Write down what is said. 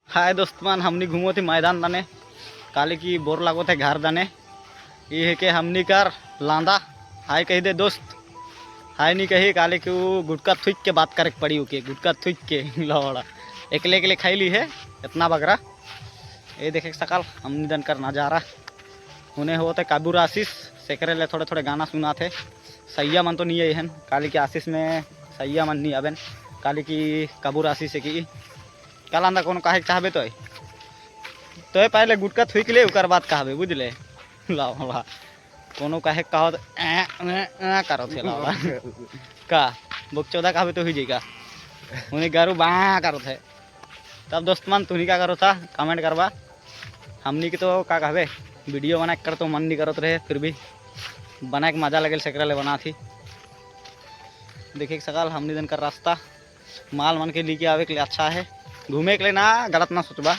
हाय दोस्त मन, हमनी घूमो थी मैदान दाने काले की बोर लागो थे घर दाने। ये है के हमनी कर लांदा हाय कही दे दोस्त। हाय नहीं कही काले की वो गुटका थुक के बात करे पड़ी ओके गुटका थुक के लौड़ा एकले एकले खाई ली है इतना बगरा। ये देखे सकाल हमनी दन कर नजारा उन्हें होते काबूर आशीष सेकरे ले थोड़े थोड़े गाना सुना थे। सैया मन तो नहीं है काली की आशीष में सैया मन नहीं आवेन काली की काबूर आशीष है कि कल अंदा कोनो काहे चाहबे तो पहले गुटका थुक ले उकर बात कहबे बुझले लावा कोनो काहे कहो करो थे लावा का बुक चौदह कहबे तो ही जाएगा उन्हें गारू बा करो थे। तब दोस्त मन तुनी क्या करो था कमेंट करवा। हमनी की तो का कहबे वीडियो बना कर तो मन नहीं करत रहे फिर भी बना के मजा लगे सकरा ले बना थी। देखिए सकाल हमनी दिन का रास्ता माल मन के लेके आवे के लिए अच्छा है घूमे के लिए ना गलत ना सोचबा।